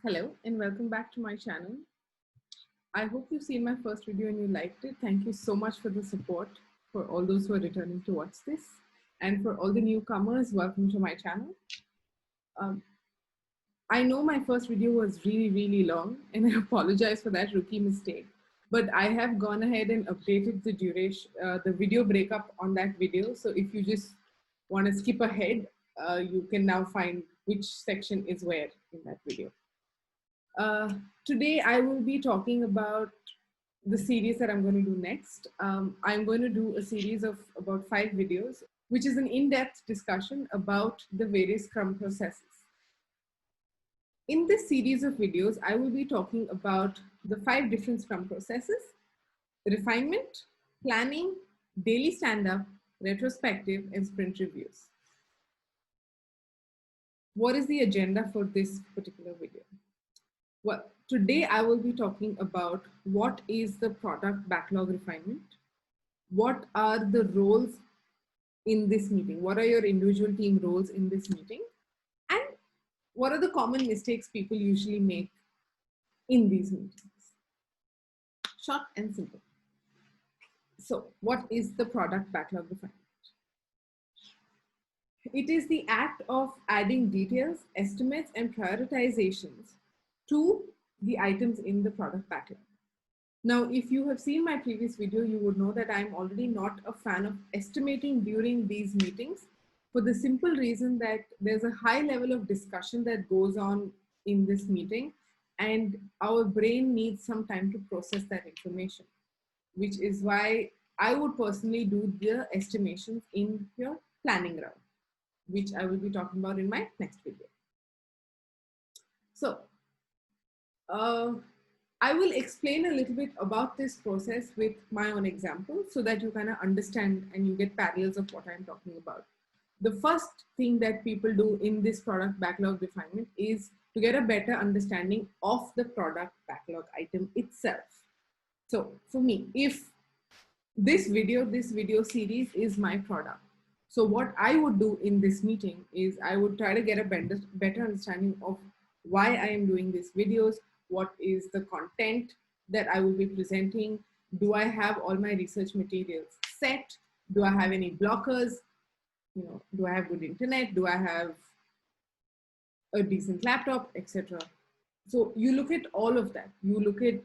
Hello and welcome back to my channel. I hope you've seen my first video and you liked it. Thank you so much for the support for all those who are returning to watch this. And for all the newcomers, welcome to my channel. Um, I know my first video was really long and I apologize for that rookie mistake. But I have gone ahead and updated the duration, the video breakup on that video. So if you just want to skip ahead, you can now find which section is where in that video. Today I will be talking about the series that I'm going to do next. I'm going to do a series of about 5 videos, which is an in-depth discussion about the various Scrum processes. In this series of videos, I will be talking about the 5 different Scrum processes: refinement, planning, daily stand-up, retrospective, and sprint reviews. What is the agenda for this particular video? Well, today I will be talking about what is the product backlog refinement, what are the roles in this meeting, what are your individual team roles in this meeting, and what are the common mistakes people usually make in these meetings. Short and simple. So what is the product backlog refinement? It is the act of adding details, estimates, and prioritizations to the items in the product backlog. Now, if you have seen my previous video, you would know that I'm already not a fan of estimating during these meetings for the simple reason that there's a high level of discussion that goes on in this meeting and our brain needs some time to process that information, which is why I would personally do the estimations in your planning round, which I will be talking about in my next video. So, I will explain a little bit about this process with my own example so that you kind of understand and you get parallels of what I'm talking about. The first thing that people do in this product backlog refinement is to get a better understanding of the product backlog item itself. So for me, if this video series is my product, so what I would do in this meeting is I would try to get a better understanding of why I am doing these videos, what is the content that I will be presenting, do I have all my research materials set, do I have any blockers, do I have good internet, do I have a decent laptop, etc. So you look at all of that. You look at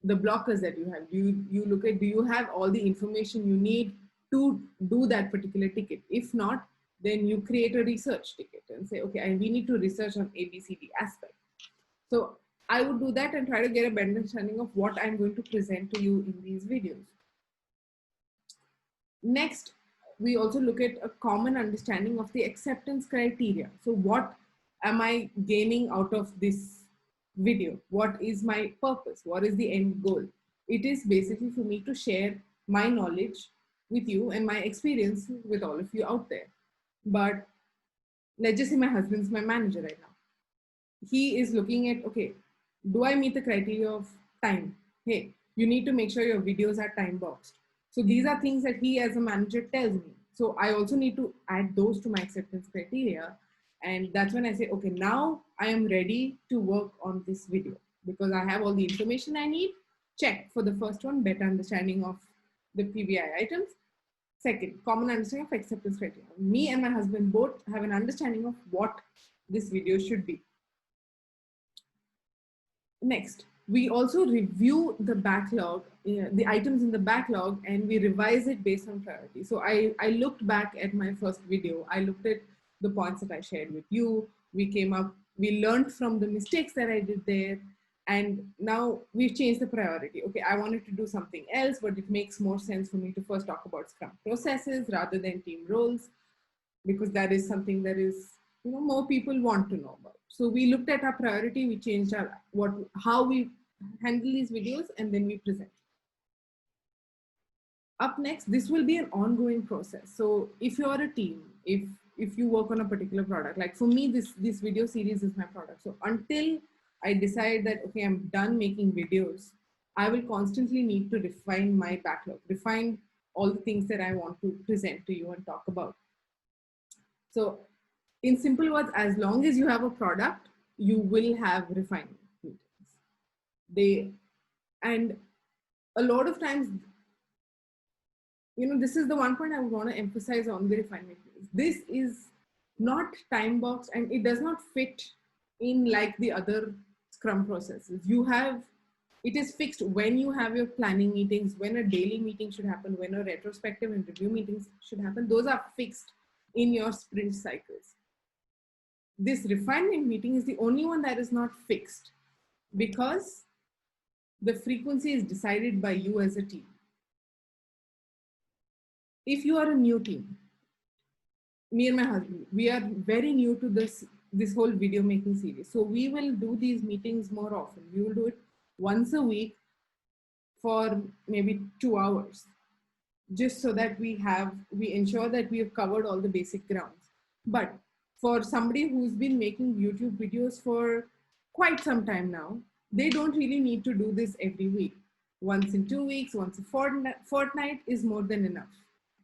the blockers that you have. You look at, do you have all the information you need to do that particular ticket? If not, then you create a research ticket and say, okay, we need to research on ABCD aspect. So I would do that and try to get a better understanding of what I'm going to present to you in these videos. Next, we also look at a common understanding of the acceptance criteria. So what am I gaining out of this video? What is my purpose? What is the end goal? It is basically for me to share my knowledge with you and my experience with all of you out there. But let's just say my husband's my manager right now. He is looking at, okay, do I meet the criteria of time? Hey, you need to make sure your videos are time boxed. So these are things that he as a manager tells me. So I also need to add those to my acceptance criteria. And that's when I say, okay, now I am ready to work on this video because I have all the information I need. Check for the first one, better understanding of the PBI items. Second, common understanding of acceptance criteria. Me and my husband both have an understanding of what this video should be. Next, we also review the backlog, the items in the backlog, and we revise it based on priority. So I looked back at my first video. I looked at the points that I shared with you. We learned from the mistakes that I did there. And now we've changed the priority. Okay, I wanted to do something else, but it makes more sense for me to first talk about Scrum processes rather than team roles, because that is something that is, more people want to know about. So we looked at our priority, we changed how we handle these videos, and then we present. Up next, this will be an ongoing process. So if you're a team, if you work on a particular product, like for me, this video series is my product. So until I decide that, okay, I'm done making videos, I will constantly need to refine my backlog, refine all the things that I want to present to you and talk about. So in simple words, as long as you have a product, you will have refinement. They, and a lot of times, this is the one point I would want to emphasize on the refinement. This is not time boxed, and it does not fit in like the other Scrum processes. It is fixed when you have your planning meetings, when a daily meeting should happen, when a retrospective and review meetings should happen. Those are fixed in your sprint cycles. This refinement meeting is the only one that is not fixed, because the frequency is decided by you as a team. If you are a new team, me and my husband, we are very new to this whole video making series. So we will do these meetings more often. We will do it once a week for maybe 2 hours, just so that we ensure that we have covered all the basic grounds. But for somebody who's been making YouTube videos for quite some time now, they don't really need to do this every week. Once in 2 weeks, once a fortnight is more than enough.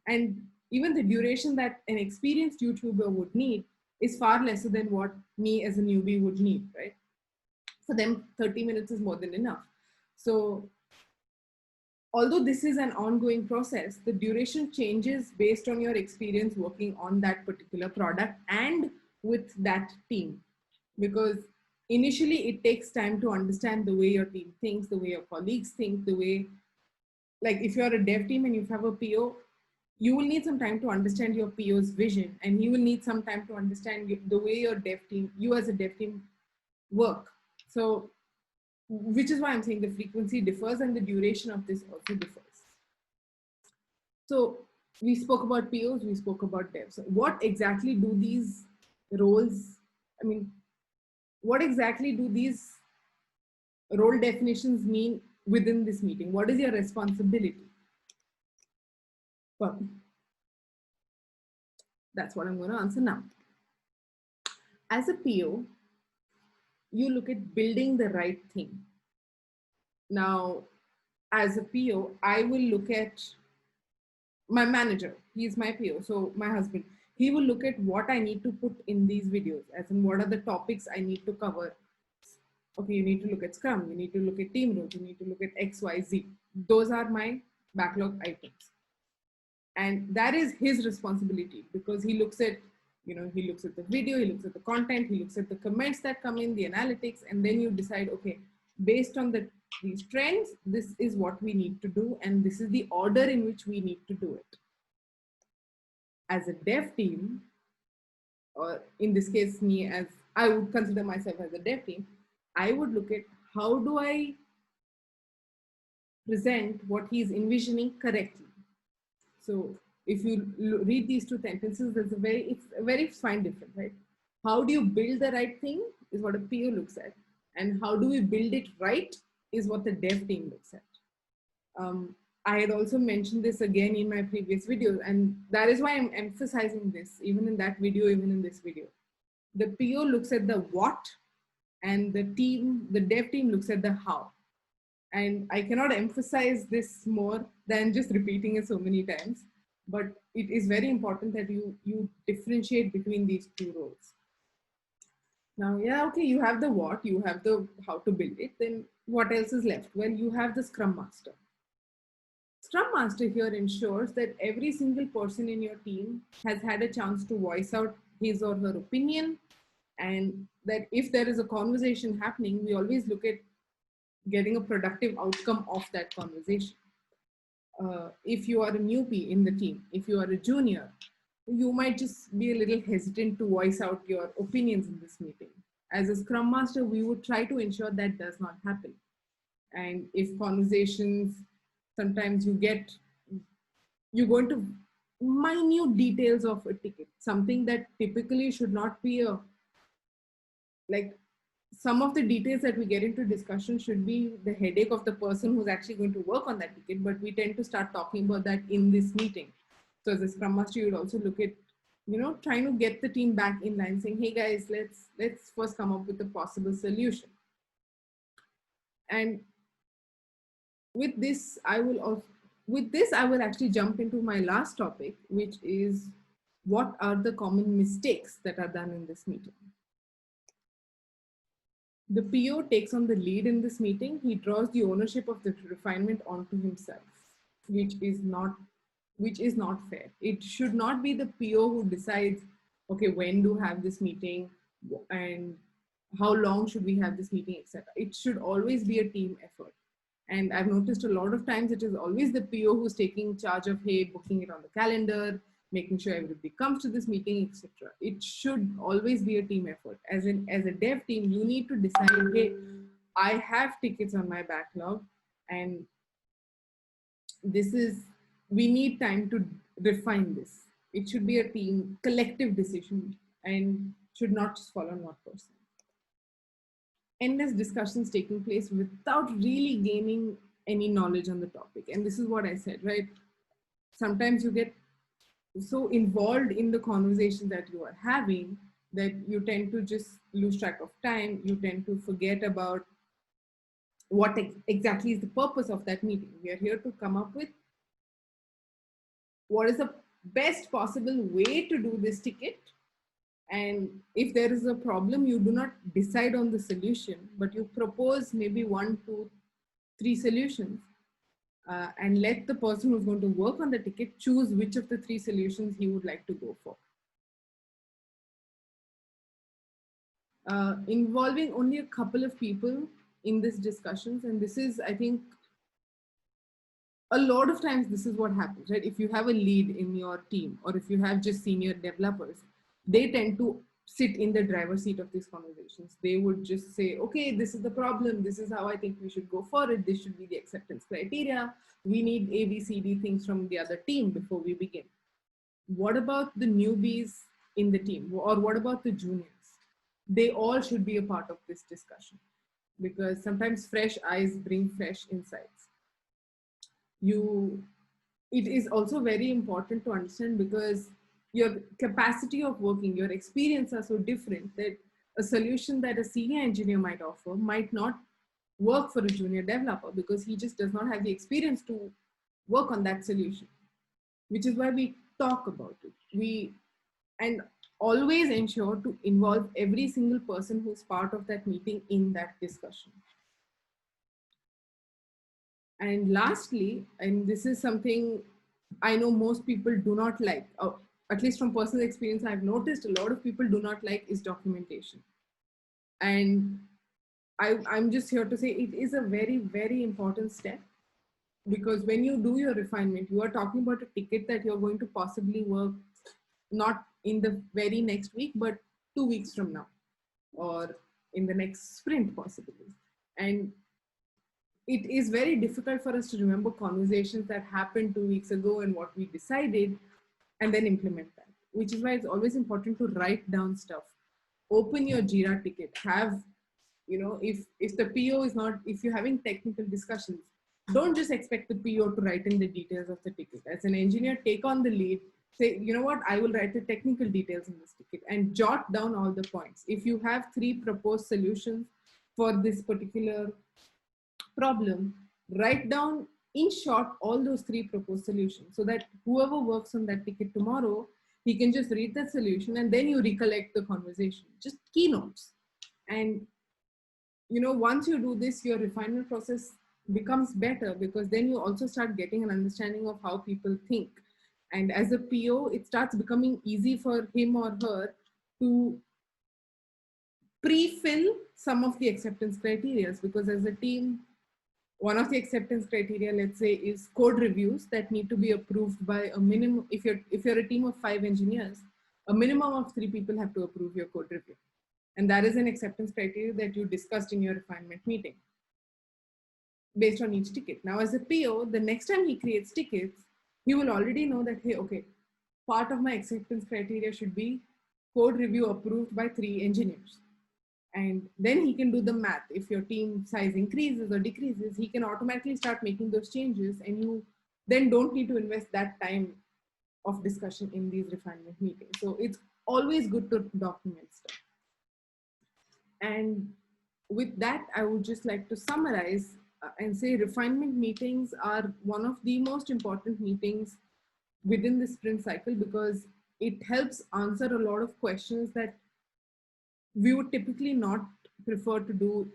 And even the duration that an experienced YouTuber would need is far lesser than what me as a newbie would need, right? For them, 30 minutes is more than enough. So although this is an ongoing process, the duration changes based on your experience working on that particular product and with that team. Because initially it takes time to understand the way your team thinks, the way your colleagues think, the way, like if you're a dev team and you have a PO, you will need some time to understand your PO's vision, and you will need some time to understand the way you as a dev team work. So, which is why I'm saying the frequency differs and the duration of this also differs. So we spoke about POs, we spoke about devs. So what exactly do these roles, what exactly do these role definitions mean within this meeting? What is your responsibility? Well, that's what I'm going to answer now. As a PO, you look at building the right thing. Now, as a PO, I will look at my manager. He's my PO, so my husband. He will look at what I need to put in these videos, as in what are the topics I need to cover. Okay, you need to look at Scrum, you need to look at team roles, you need to look at X, Y, Z. Those are my backlog items. And that is his responsibility, because he looks at, he looks at the video, he looks at the content, he looks at the comments that come in, the analytics, and then you decide, okay, based on these trends, this is what we need to do, and this is the order in which we need to do it. As a dev team, or in this case, as I would consider myself as a dev team, I would look at how do I present what he's envisioning correctly. So if you read these two sentences, it's a very fine difference, right? How do you build the right thing is what a PO looks at, and how do we build it right is what the dev team looks at. I had also mentioned this again in my previous videos, and that is why I'm emphasizing this, even in that video, even in this video. The PO looks at the what, and the dev team looks at the how. And I cannot emphasize this more than just repeating it so many times, but it is very important that you differentiate between these two roles. Now, yeah, okay, you have the what, you have the how to build it, then what else is left? Well, you have the Scrum Master. Scrum Master here ensures that every single person in your team has had a chance to voice out his or her opinion, and that if there is a conversation happening, we always look at getting a productive outcome of that conversation. If you are a newbie in the team, if you are a junior, you might just be a little hesitant to voice out your opinions in this meeting. As a Scrum Master, we would try to ensure that does not happen. And if conversations, sometimes you go into minute details of a ticket, something that typically should not be some of the details that we get into discussion should be the headache of the person who's actually going to work on that ticket, but we tend to start talking about that in this meeting. So as a Scrum Master, you would also look at, trying to get the team back in line, saying, hey guys, let's first come up with a possible solution. And with this, I will actually jump into my last topic, which is what are the common mistakes that are done in this meeting. The PO takes on the lead in this meeting. He draws the ownership of the refinement onto himself, which is not fair. It should not be the PO who decides, okay, when to have this meeting and how long should we have this meeting, etc. It should always be a team effort. And I've noticed a lot of times it is always the PO who's taking charge of, hey, booking it on the calendar, making sure everybody comes to this meeting, etc. It should always be a team effort. As a dev team, you need to decide, hey, I have tickets on my backlog, and this is, we need time to refine this. It should be a team collective decision and should not just fall on one person. Endless discussions taking place without really gaining any knowledge on the topic. And this is what I said, right? Sometimes you get so involved in the conversation that you are having that you tend to just lose track of time. You tend to forget about what exactly is the purpose of that meeting. We are here to come up with what is the best possible way to do this ticket. And if there is a problem, you do not decide on the solution, but you propose maybe 1, 2, 3 solutions, and let the person who's going to work on the ticket choose which of the 3 solutions he would like to go for. Involving only a couple of people in these discussions, and this is, I think, a lot of times this is what happens, right? If you have a lead in your team, or if you have just senior developers, they tend to sit in the driver's seat of these conversations. They would just say, okay, this is the problem. This is how I think we should go for it. This should be the acceptance criteria. We need A, B, C, D things from the other team before we begin. What about the newbies in the team? Or what about the juniors? They all should be a part of this discussion, because sometimes fresh eyes bring fresh insights. It is also very important to understand, because your capacity of working, your experience are so different that a solution that a senior engineer might offer might not work for a junior developer, because he just does not have the experience to work on that solution, which is why we talk about it. And always ensure to involve every single person who's part of that meeting in that discussion. And lastly, and this is something I know most people do not like, at least from personal experience, I've noticed a lot of people do not like, is documentation. And I'm just here to say it is a very, very important step, because when you do your refinement, you are talking about a ticket that you're going to possibly work not in the very next week, but 2 weeks from now, or in the next sprint possibly. And it is very difficult for us to remember conversations that happened 2 weeks ago and what we decided, and then implement that, which is why it's always important to write down stuff. Open your Jira ticket. Have, if the PO is not, if you're having technical discussions, don't just expect the PO to write in the details of the ticket. As an engineer, take on the lead. Say, you know what, I will write the technical details in this ticket, and jot down all the points. If you have 3 proposed solutions for this particular problem, write down in short all those 3 proposed solutions, so that whoever works on that ticket tomorrow, he can just read that solution, and then you recollect the conversation, just keynotes. And once you do this, your refinement process becomes better, because then you also start getting an understanding of how people think. And as a PO, it starts becoming easy for him or her to pre-fill some of the acceptance criteria, because as a team, one of the acceptance criteria, let's say, is code reviews that need to be approved by a minimum. If you're a team of 5 engineers, a minimum of 3 people have to approve your code review. And that is an acceptance criteria that you discussed in your refinement meeting based on each ticket. Now, as a PO, the next time he creates tickets, he will already know that, hey, okay, part of my acceptance criteria should be code review approved by 3 engineers. And then he can do the math. If your team size increases or decreases, he can automatically start making those changes, and you then don't need to invest that time of discussion in these refinement meetings. So it's always good to document stuff. And with that, I would just like to summarize and say refinement meetings are one of the most important meetings within the sprint cycle, because it helps answer a lot of questions that we would typically not prefer to do,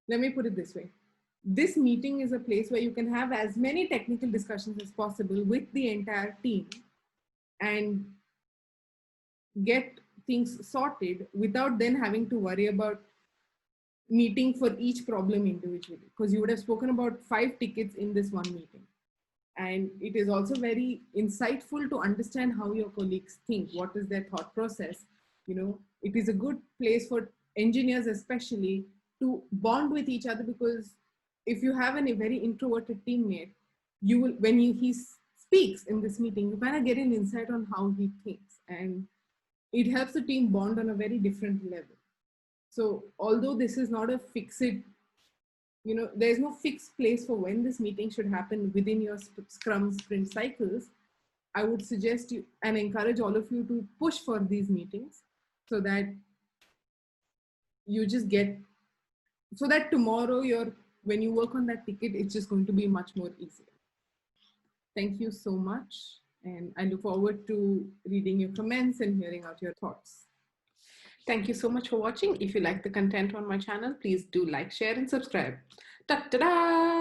let me put it this way. This meeting is a place where you can have as many technical discussions as possible with the entire team and get things sorted without then having to worry about meeting for each problem individually, because you would have spoken about 5 tickets in this one meeting. And it is also very insightful to understand how your colleagues think, what is their thought process. It is a good place for engineers especially to bond with each other, because if you have a very introverted teammate, you will, when he speaks in this meeting, you kind of get an insight on how he thinks, and it helps the team bond on a very different level. So although this is not a fixed, there's no fixed place for when this meeting should happen within your Scrum sprint cycles, I would suggest you and encourage all of you to push for these meetings so that you just get, so that tomorrow when you work on that ticket, it's just going to be much more easier. Thank you so much. And I look forward to reading your comments and hearing out your thoughts. Thank you so much for watching. If you like the content on my channel, please do like, share, and subscribe. Ta-da!